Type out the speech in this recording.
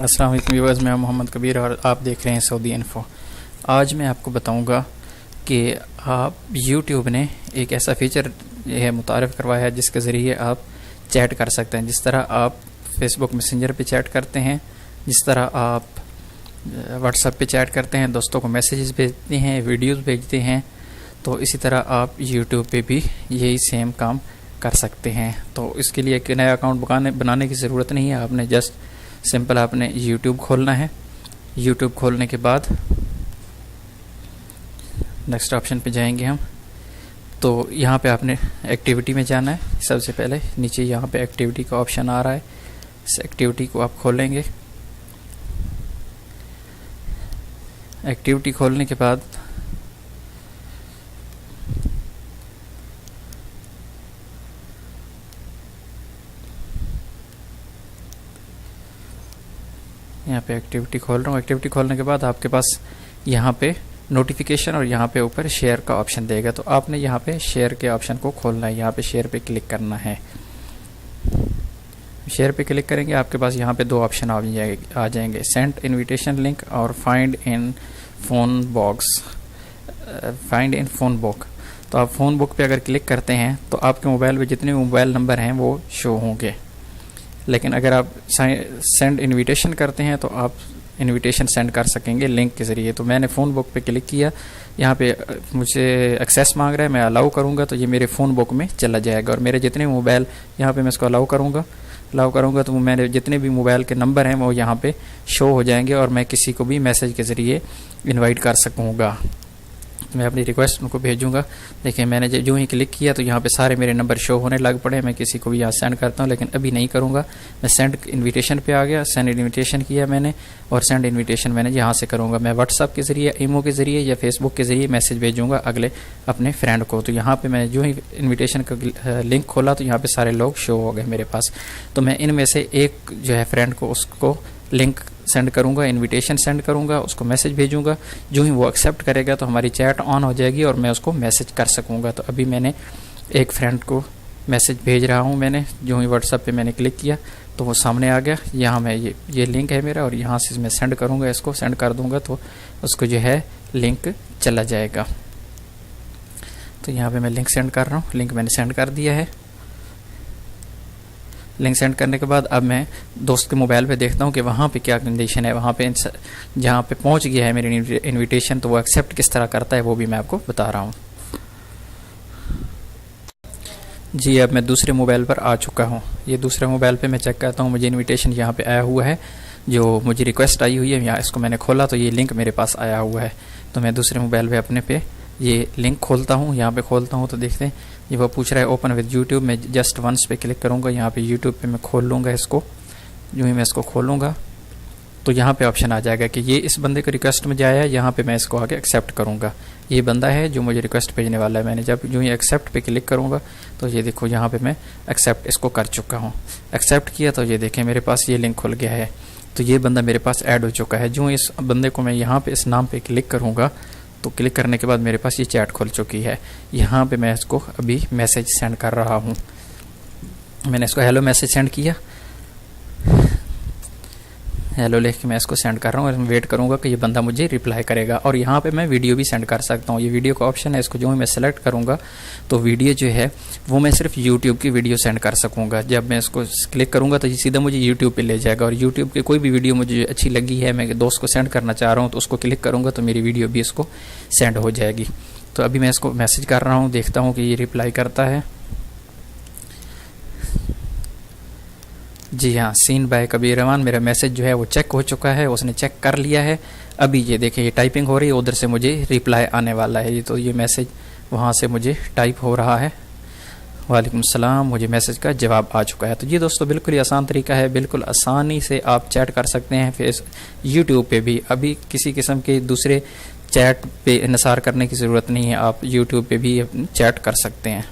अस्सलाम वालेकुम व्यूअर्स, मैं मोहम्मद कबीर और आप देख रहे हैं सऊदी इन्फो। आज मैं आपको बताऊंगा कि आप यूट्यूब ने एक ऐसा फीचर यह मुतारिफ़ करवाया है जिसके ज़रिए आप चैट कर सकते हैं। जिस तरह आप फेसबुक मैसेंजर पे चैट करते हैं, जिस तरह आप व्हाट्सएप पे चैट करते हैं, दोस्तों को मैसेजेस भेजते हैं, वीडियोस भेजते हैं, तो इसी तरह आप यूट्यूब पे भी यही सेम काम कर सकते हैं। तो इसके लिए एक नया अकाउंट बनाने की ज़रूरत नहीं है। आपने जस्ट सिंपल आपने यूट्यूब खोलना है। यूट्यूब खोलने के बाद नेक्स्ट ऑप्शन पे जाएंगे हम। तो यहाँ पे आपने एक्टिविटी में जाना है। सबसे पहले नीचे यहाँ पे एक्टिविटी का ऑप्शन आ रहा है, इस एक्टिविटी को आप खोलेंगे। एक्टिविटी खोलने के बाद यहाँ पे एक्टिविटी खोल रहा हूँ। एक्टिविटी खोलने के बाद आपके पास यहाँ पे नोटिफिकेशन और यहाँ पे ऊपर शेयर का ऑप्शन देगा। तो आपने यहाँ पे शेयर के ऑप्शन को खोलना है, यहाँ पे शेयर पे क्लिक करना है। शेयर पे क्लिक करेंगे, आपके पास यहाँ पे दो ऑप्शन आ जाएंगे, सेंड इनविटेशन लिंक और find in phone box, find in phone book. तो आप फ़ोन बुक पे अगर क्लिक करते हैं तो आपके मोबाइल में जितने मोबाइल नंबर हैं वो शो होंगे। लेकिन अगर आप सेंड इनविटेशन करते हैं तो आप इनविटेशन सेंड कर सकेंगे लिंक के ज़रिए। तो मैंने फ़ोन बुक पे क्लिक किया, यहाँ पे मुझे एक्सेस मांग रहा है, मैं अलाउ करूँगा तो ये मेरे फ़ोन बुक में चला जाएगा और मेरे जितने मोबाइल यहाँ पे मैं इसको अलाउ करूँगा तो मेरे जितने भी मोबाइल के नंबर हैं वो यहाँ पे शो हो जाएंगे और मैं किसी को भी मैसेज के ज़रिए इन्वाइट कर सकूँगा। मैं अपनी रिक्वेस्ट उनको भेजूंगा। देखिए मैंने जो ही क्लिक किया तो यहाँ पे सारे मेरे नंबर शो होने लग पड़े। मैं किसी को भी यहाँ सेंड करता हूँ, लेकिन अभी नहीं करूँगा। मैं सेंड इनविटेशन पे आ गया, सेंड इनविटेशन किया मैंने और सेंड इनविटेशन मैंने यहाँ से करूँगा। मैं व्हाट्सअप के ज़रिए, ईमो के ज़रिए या फेसबुक के ज़रिए मैसेज भेजूँगा अगले अपने फ्रेंड को। तो यहाँ पर मैं जो ही इन्विटेशन का लिंक खोला तो यहाँ पर सारे लोग शो हो गए मेरे पास। तो मैं इनमें से एक जो है फ्रेंड को उसको लिंक सेंड करूंगा, इनविटेशन सेंड करूंगा, उसको मैसेज भेजूंगा। जो ही वो एक्सेप्ट करेगा तो हमारी चैट ऑन हो जाएगी और मैं उसको मैसेज कर सकूंगा। तो अभी मैंने एक फ्रेंड को मैसेज भेज रहा हूं। मैंने जो ही व्हाट्सएप पे मैंने क्लिक किया तो वो सामने आ गया। यहाँ मैं ये लिंक है मेरा और यहाँ से मैं सेंड करूँगा, इसको सेंड कर दूँगा तो उसको जो है लिंक चला जाएगा। तो यहाँ पर मैं लिंक सेंड कर रहा हूँ। लिंक मैंने सेंड कर दिया है। लिंक सेंड करने के बाद अब मैं दोस्त के मोबाइल पे देखता हूँ कि वहाँ पे क्या कंडीशन है। वहाँ पे जहाँ पे पहुँच गया है मेरी इनविटेशन तो वो एक्सेप्ट किस तरह करता है वो भी मैं आपको बता रहा हूँ। जी अब मैं दूसरे मोबाइल पर आ चुका हूँ। ये दूसरे मोबाइल पे मैं चेक करता हूँ, मुझे इनविटेशन यहाँ पे आया हुआ है, जो मुझे रिक्वेस्ट आई हुई है। यहाँ इसको मैंने खोला तो ये लिंक मेरे पास आया हुआ है। तो मैं दूसरे मोबाइल पे अपने पे ये लिंक खोलता हूँ। यहाँ पे खोलता हूँ तो देखते हैं ये वो पूछ रहा है ओपन विद यूट्यूब। मैं जस्ट वंस पे क्लिक करूँगा, यहाँ पे यूट्यूब पे मैं खोल लूँगा इसको। जो ही मैं इसको खोलूँगा तो यहाँ पे ऑप्शन आ जाएगा कि ये इस बंदे को रिक्वेस्ट में जाया है, यहाँ पे मैं इसको आगे एक्सेप्ट करूँगा। ये बंदा है जो मुझे रिक्वेस्ट भेजने वाला है। मैंने जब जो ही एक्सेप्ट पे क्लिक करूँगा तो ये देखो यहाँ पे मैं एक्सेप्ट इसको कर चुका हूँ। एक्सेप्ट किया तो ये देखें मेरे पास ये लिंक खुल गया है। तो ये बंदा मेरे पास ऐड हो चुका है। जो इस बंदे को मैं यहाँ पे इस नाम पे क्लिक करूँगा तो क्लिक करने के बाद मेरे पास ये चैट खुल चुकी है। यहाँ पे मैं इसको अभी मैसेज सेंड कर रहा हूँ। मैंने इसको हेलो मैसेज सेंड किया, हेलो लिख के मैं इसको सेंड कर रहा हूँ और मैं वेट करूँगा कि ये बंदा मुझे रिप्लाई करेगा। और यहाँ पे मैं वीडियो भी सेंड कर सकता हूँ। ये वीडियो का ऑप्शन है, इसको जो मैं सेलेक्ट करूँगा तो वीडियो जो है वो मैं सिर्फ यूट्यूब की वीडियो सेंड कर सकूँगा। जब मैं इसको क्लिक करूँगा तो ये सीधा मुझे यूट्यूब पे ले जाएगा और यूट्यूब की कोई भी वीडियो मुझे अच्छी लगी है, मैं दोस्त को सेंड करना चाह रहा हूँ तो उसको क्लिक करूँगा तो मेरी वीडियो भी इसको सेंड हो जाएगी। तो अभी मैं इसको मैसेज कर रहा हूँ, देखता हूँ कि ये रिप्लाई करता है। जी हाँ, सीन बाय कबीर रहमान, मेरा मैसेज जो है वो चेक हो चुका है, उसने चेक कर लिया है। अभी ये देखिए ये टाइपिंग हो रही है, उधर से मुझे रिप्लाई आने वाला है। ये तो ये मैसेज वहाँ से मुझे टाइप हो रहा है। वालेकुम सलाम, मुझे मैसेज का जवाब आ चुका है। तो ये दोस्तों बिल्कुल ही आसान तरीका है, बिल्कुल आसानी से आप चैट कर सकते हैं फेस यूट्यूब पे भी। अभी किसी किस्म के दूसरे चैट पे इंतज़ार करने की ज़रूरत नहीं है, आप यूट्यूब पे भी चैट कर सकते हैं।